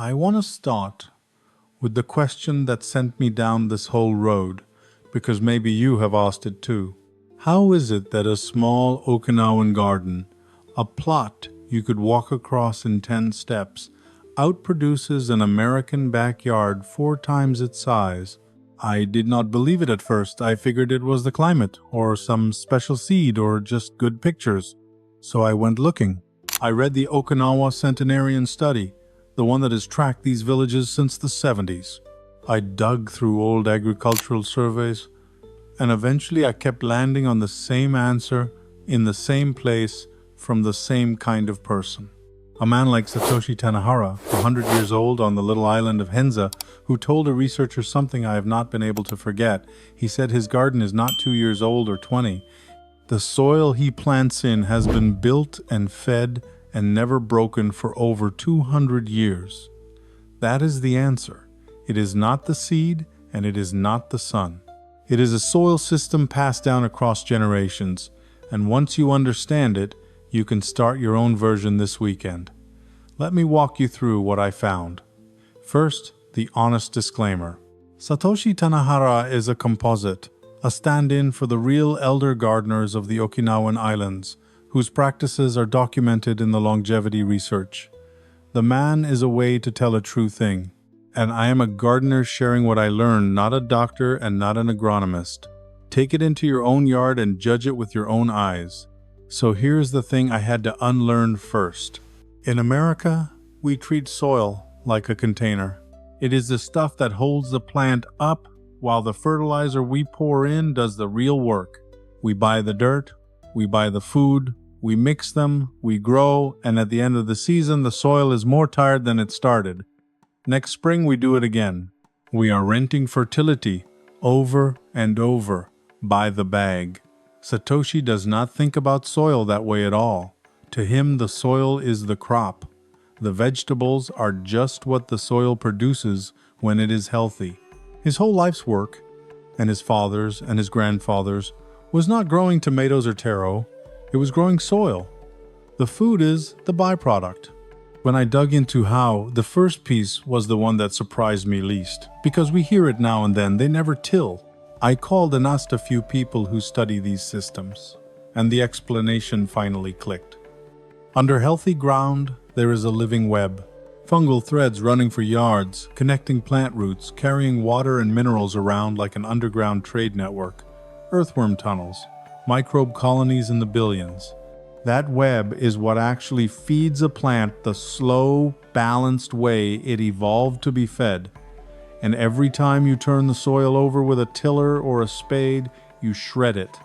I want to start with the question that sent me down this whole road, because maybe you have asked it too. How is it that a small Okinawan garden, a plot you could walk across in 10 steps, outproduces an American backyard 4 times its size? I did not believe it at first. I figured it was the climate, or some special seed, or just good pictures. So I went looking. I read the Okinawa Centenarian Study, the one that has tracked these villages since the 70s. I dug through old agricultural surveys, and eventually I kept landing on the same answer in the same place from the same kind of person. A man like Satoshi Tanahara, 100 years old on the little island of Henza, who told a researcher something I have not been able to forget. He said his garden is not 2 years old or 20. The soil he plants in has been built and fed and never broken for over 200 years. That is the answer. It is not the seed, and it is not the sun. It is a soil system passed down across generations, and once you understand it, you can start your own version this weekend. Let me walk you through what I found. First, the honest disclaimer. Satoshi Tanahara is a composite, a stand-in for the real elder gardeners of the Okinawan Islands, whose practices are documented in the longevity research. The man is a way to tell a true thing, and I am a gardener sharing what I learned, not a doctor and not an agronomist. Take it into your own yard and judge it with your own eyes. So here's the thing I had to unlearn first. In America, we treat soil like a container. It is the stuff that holds the plant up while the fertilizer we pour in does the real work. We buy the dirt, we buy the food, we mix them, we grow, and at the end of the season, the soil is more tired than it started. Next spring, we do it again. We are renting fertility over and over by the bag. Satoshi does not think about soil that way at all. To him, the soil is the crop. The vegetables are just what the soil produces when it is healthy. His whole life's work, and his father's and his grandfather's, was not growing tomatoes or taro. It was growing soil. The food is the byproduct. When I dug into how, the first piece was the one that surprised me least, because we hear it now and then, they never till. I called and asked a few people who study these systems, and the explanation finally clicked. Under healthy ground, there is a living web. Fungal threads running for yards, connecting plant roots, carrying water and minerals around like an underground trade network. Earthworm tunnels, microbe colonies in the billions. That web is what actually feeds a plant the slow, balanced way it evolved to be fed. And every time you turn the soil over with a tiller or a spade, you shred it.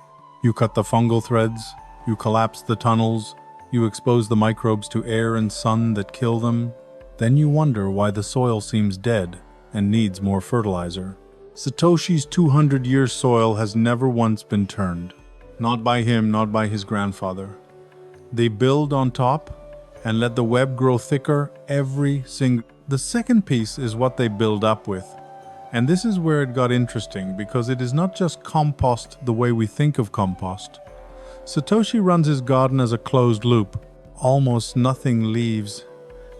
You cut the fungal threads, you collapse the tunnels, you expose the microbes to air and sun that kill them. Then you wonder why the soil seems dead and needs more fertilizer. Satoshi's 200-year soil has never once been turned. Not by him, not by his grandfather. They build on top and let the web grow thicker every single. The second piece is what they build up with. And this is where it got interesting, because it is not just compost the way we think of compost. Satoshi runs his garden as a closed loop. Almost nothing leaves,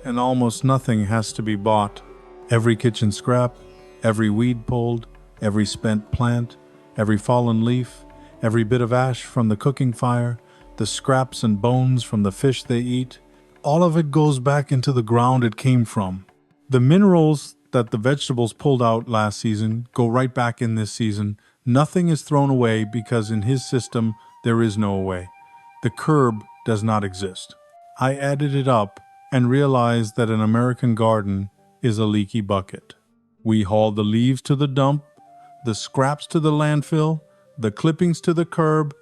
and almost nothing has to be bought. Every kitchen scrap, every weed pulled, every spent plant, every fallen leaf, every bit of ash from the cooking fire, the scraps and bones from the fish they eat, all of it goes back into the ground it came from. The minerals that the vegetables pulled out last season go right back in this season. Nothing is thrown away because in his system there is no away. The curb does not exist. I added it up and realized that an American garden is a leaky bucket. We haul the leaves to the dump, the scraps to the landfill, the clippings to the curb,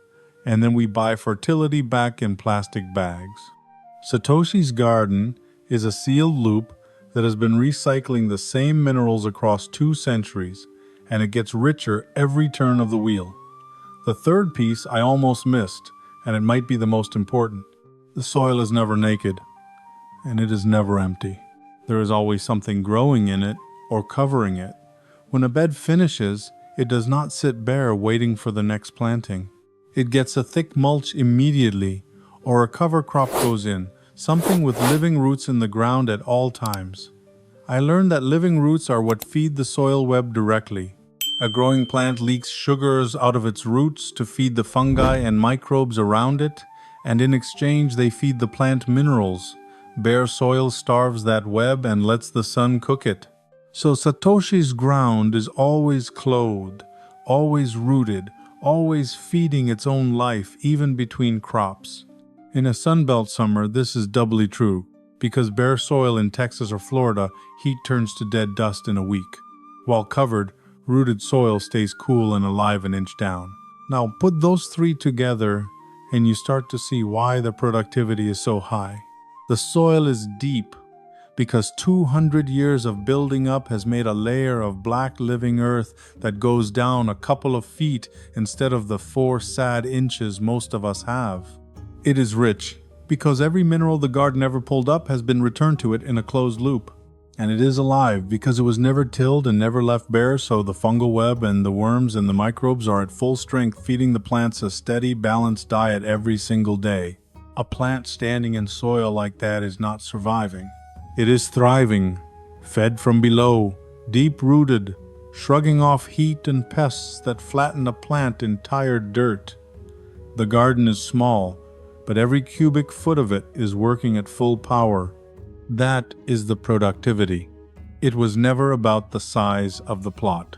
and then we buy fertility back in plastic bags. Satoshi's garden is a sealed loop that has been recycling the same minerals across 2 centuries, and it gets richer every turn of the wheel. The third piece I almost missed, and it might be the most important. The soil is never naked, and it is never empty. There is always something growing in it or covering it. When a bed finishes, it does not sit bare waiting for the next planting. It gets a thick mulch immediately, or a cover crop goes in, something with living roots in the ground at all times. I learned that living roots are what feed the soil web directly. A growing plant leaks sugars out of its roots to feed the fungi and microbes around it, and in exchange they feed the plant minerals. Bare soil starves that web and lets the sun cook it. So Satoshi's ground is always clothed, always rooted, always feeding its own life, even between crops. In a Sunbelt summer, this is doubly true, because bare soil in Texas or Florida, heat turns to dead dust in a week. While covered, rooted soil stays cool and alive an inch down. Now put those three together, and you start to see why the productivity is so high. The soil is deep, because 200 years of building up has made a layer of black living earth that goes down a couple of feet instead of the 4 sad inches most of us have. It is rich, because every mineral the garden ever pulled up has been returned to it in a closed loop. And it is alive, because it was never tilled and never left bare, so the fungal web and the worms and the microbes are at full strength, feeding the plants a steady, balanced diet every single day. A plant standing in soil like that is not surviving. It is thriving, fed from below, deep-rooted, shrugging off heat and pests that flatten a plant in tired dirt. The garden is small, but every cubic foot of it is working at full power. That is the productivity. It was never about the size of the plot.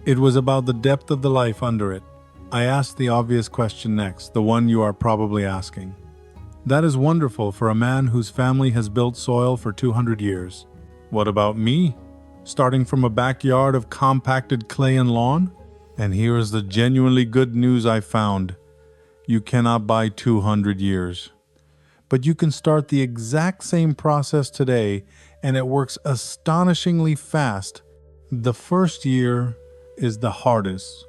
It was about the depth of the life under it. I asked the obvious question next, the one you are probably asking. That is wonderful for a man whose family has built soil for 200 years. What about me? Starting from a backyard of compacted clay and lawn? And here is the genuinely good news I found. You cannot buy 200 years. But you can start the exact same process today, and it works astonishingly fast. The first year is the hardest,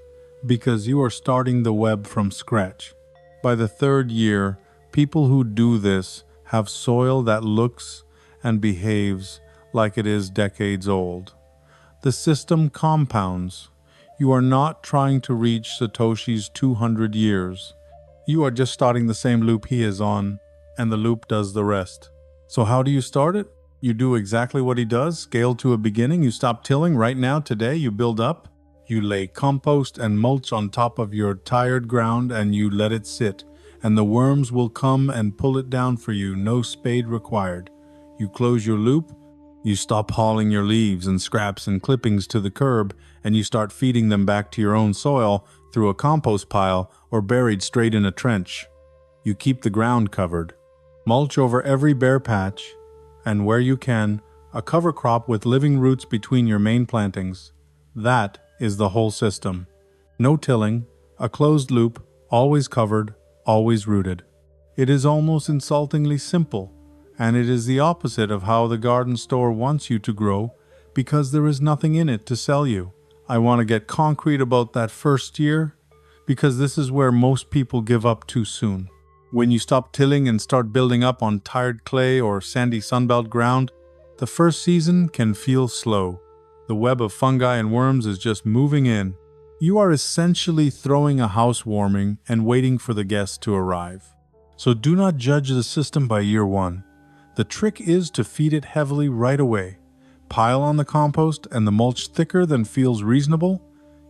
because you are starting the web from scratch. By the third year, people who do this have soil that looks and behaves like it is decades old. The system compounds. You are not trying to reach Satoshi's 200 years. You are just starting the same loop he is on, and the loop does the rest. So how do you start it? You do exactly what he does, scale to a beginning. You stop tilling right now, today, you build up. You lay compost and mulch on top of your tired ground and you let it sit. And the worms will come and pull it down for you, no spade required. You close your loop, you stop hauling your leaves and scraps and clippings to the curb, and you start feeding them back to your own soil through a compost pile or buried straight in a trench. You keep the ground covered. Mulch over every bare patch, and where you can, a cover crop with living roots between your main plantings. That is the whole system. No tilling, a closed loop, always covered, always rooted. It is almost insultingly simple, and it is the opposite of how the garden store wants you to grow, because there is nothing in it to sell you. I want to get concrete about that first year, because this is where most people give up too soon. When you stop tilling and start building up on tired clay or sandy Sunbelt ground, the first season can feel slow. The web of fungi and worms is just moving in. You are essentially throwing a housewarming and waiting for the guests to arrive. So do not judge the system by year one. The trick is to feed it heavily right away. Pile on the compost and the mulch thicker than feels reasonable.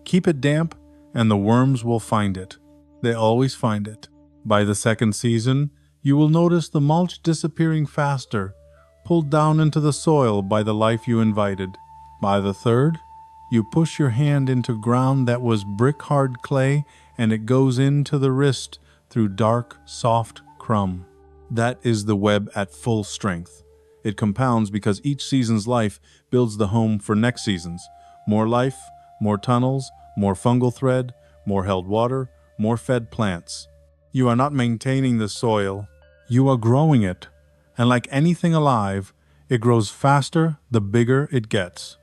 Keep it damp and the worms will find it. They always find it. By the second season, you will notice the mulch disappearing faster, pulled down into the soil by the life you invited. By the third, you push your hand into ground that was brick-hard clay, and it goes into the wrist through dark, soft crumb. That is the web at full strength. It compounds because each season's life builds the home for next season's. More life, more tunnels, more fungal thread, more held water, more fed plants. You are not maintaining the soil, you are growing it. And like anything alive, it grows faster the bigger it gets.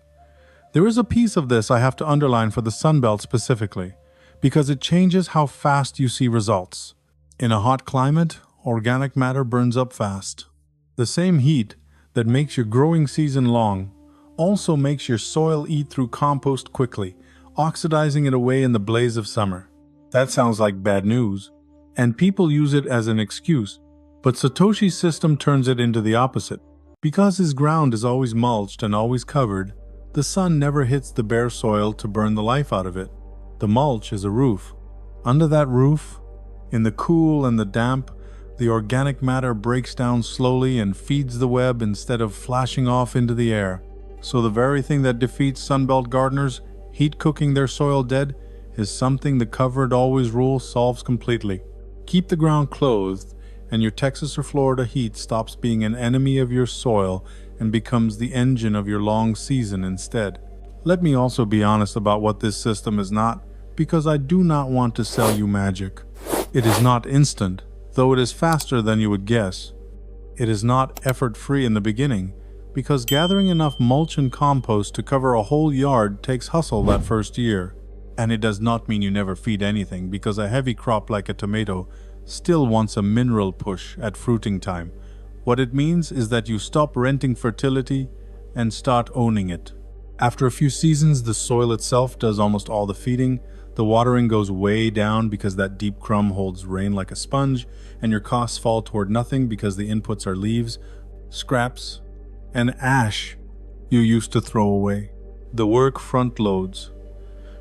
There is a piece of this I have to underline for the Sunbelt specifically, because it changes how fast you see results. In a hot climate, organic matter burns up fast. The same heat that makes your growing season long also makes your soil eat through compost quickly, oxidizing it away in the blaze of summer. That sounds like bad news, and people use it as an excuse, but Satoshi's system turns it into the opposite. Because his ground is always mulched and always covered, the sun never hits the bare soil to burn the life out of it. The mulch is a roof. Under that roof, in the cool and the damp, the organic matter breaks down slowly and feeds the web instead of flashing off into the air. So the very thing that defeats Sunbelt gardeners, heat cooking their soil dead, is something the covered always rule solves completely. Keep the ground clothed, and your Texas or Florida heat stops being an enemy of your soil and becomes the engine of your long season instead. Let me also be honest about what this system is not, because I do not want to sell you magic. It is not instant, though it is faster than you would guess. It is not effort-free in the beginning, because gathering enough mulch and compost to cover a whole yard takes hustle that first year. And it does not mean you never feed anything, because a heavy crop like a tomato still wants a mineral push at fruiting time. What it means is that you stop renting fertility and start owning it. After a few seasons, the soil itself does almost all the feeding. The watering goes way down because that deep crumb holds rain like a sponge, and your costs fall toward nothing because the inputs are leaves, scraps, and ash you used to throw away. The work front loads.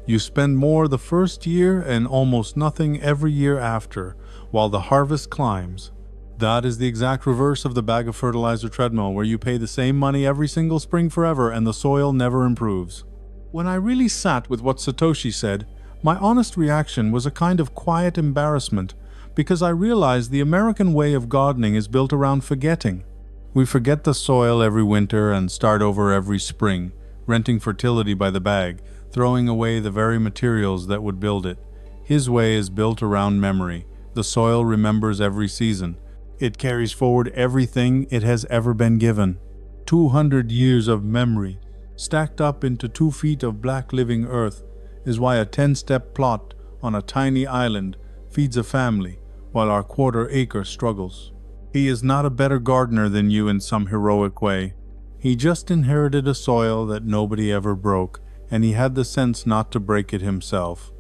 You spend more the first year and almost nothing every year after, while the harvest climbs. That is the exact reverse of the bag of fertilizer treadmill, where you pay the same money every single spring forever and the soil never improves. When I really sat with what Satoshi said, my honest reaction was a kind of quiet embarrassment, because I realized the American way of gardening is built around forgetting. We forget the soil every winter and start over every spring, renting fertility by the bag, throwing away the very materials that would build it. His way is built around memory. The soil remembers every season. It carries forward everything it has ever been given. 200 years of memory, stacked up into 2 feet of black living earth, is why a 10-step plot on a tiny island feeds a family, while our quarter-acre struggles. He is not a better gardener than you in some heroic way. He just inherited a soil that nobody ever broke, and he had the sense not to break it himself.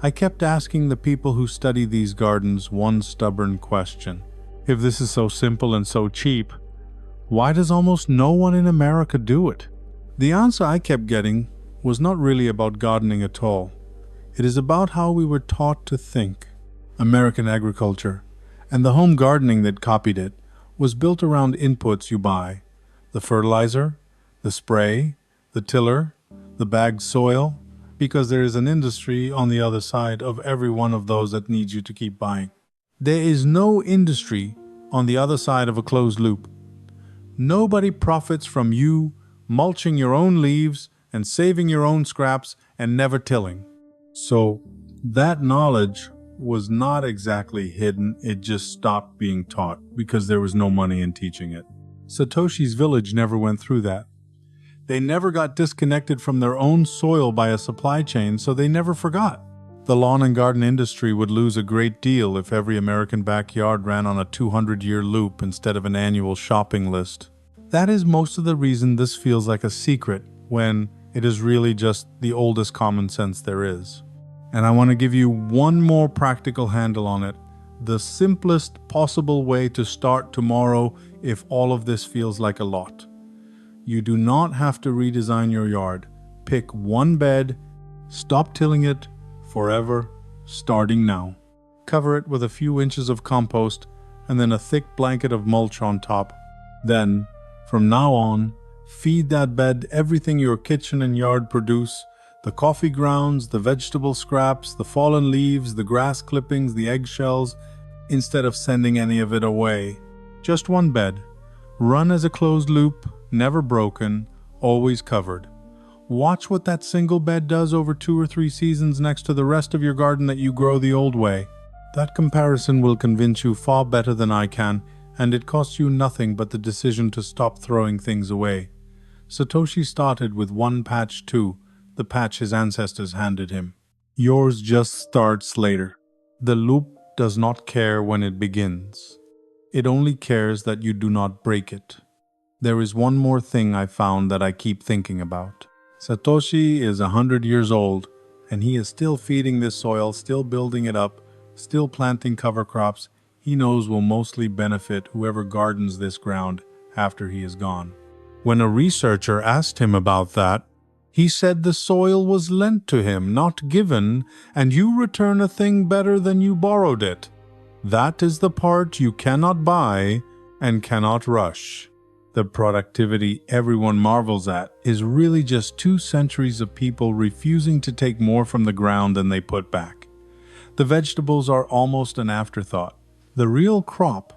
I kept asking the people who study these gardens one stubborn question. If this is so simple and so cheap, why does almost no one in America do it? The answer I kept getting was not really about gardening at all. It is about how we were taught to think. American agriculture, and the home gardening that copied it, was built around inputs you buy. The fertilizer, the spray, the tiller, the bagged soil, because there is an industry on the other side of every one of those that needs you to keep buying. There is no industry on the other side of a closed loop. Nobody profits from you mulching your own leaves and saving your own scraps and never tilling. So that knowledge was not exactly hidden, it just stopped being taught because there was no money in teaching it. Satoshi's village never went through that. They never got disconnected from their own soil by a supply chain, so they never forgot. The lawn and garden industry would lose a great deal if every American backyard ran on a 200-year loop instead of an annual shopping list. That is most of the reason this feels like a secret, when it is really just the oldest common sense there is. And I want to give you one more practical handle on it. The simplest possible way to start tomorrow if all of this feels like a lot. You do not have to redesign your yard. Pick one bed, stop tilling it forever, starting now. Cover it with a few inches of compost and then a thick blanket of mulch on top. Then, from now on, feed that bed everything your kitchen and yard produce: the coffee grounds, the vegetable scraps, the fallen leaves, the grass clippings, the eggshells, instead of sending any of it away. Just one bed. Run as a closed loop, never broken, always covered. Watch what that single bed does over 2 or 3 seasons next to the rest of your garden that you grow the old way. That comparison will convince you far better than I can, and it costs you nothing but the decision to stop throwing things away. Satoshi started with one patch too, the patch his ancestors handed him. Yours just starts later. The loop does not care when it begins. It only cares that you do not break it. There is one more thing I found that I keep thinking about. Satoshi is 100 years old, and he is still feeding this soil, still building it up, still planting cover crops he knows will mostly benefit whoever gardens this ground after he is gone. When a researcher asked him about that, he said the soil was lent to him, not given, and you return a thing better than you borrowed it. That is the part you cannot buy and cannot rush. The productivity everyone marvels at is really just 2 centuries of people refusing to take more from the ground than they put back. The vegetables are almost an afterthought. The real crop,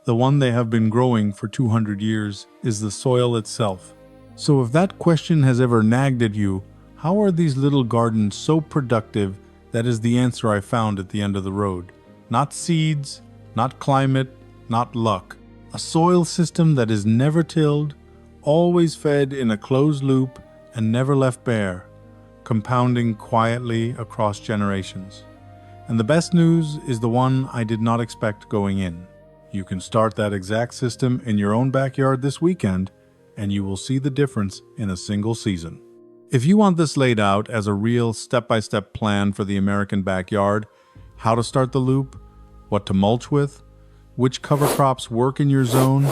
the one they have been growing for 200 years, is the soil itself. So if that question has ever nagged at you, how are these little gardens so productive? That is the answer I found at the end of the road. Not seeds, not climate, not luck. A soil system that is never tilled, always fed in a closed loop, and never left bare, compounding quietly across generations. And the best news is the one I did not expect going in. You can start that exact system in your own backyard this weekend, and you will see the difference in a single season. If you want this laid out as a real step-by-step plan for the American backyard, how to start the loop, what to mulch with, which cover crops work in your zone,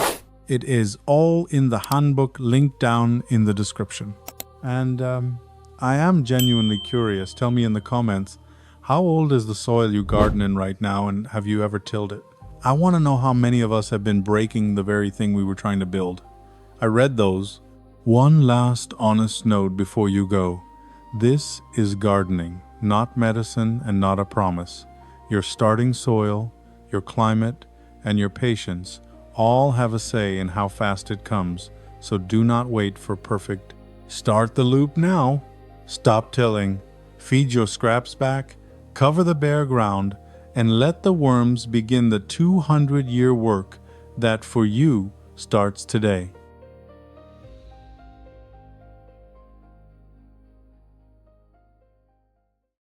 it is all in the handbook linked down in the description. And I am genuinely curious. Tell me in the comments, how old is the soil you garden in right now, and have you ever tilled it? I want to know how many of us have been breaking the very thing we were trying to build. I read those. One last honest note before you go. This is gardening, not medicine and not a promise. Your starting soil, your climate, and your patience all have a say in how fast it comes, so do not wait for perfect. Start the loop now. Stop tilling. Feed your scraps back, cover the bare ground, and let the worms begin the 200-year work that for you starts today.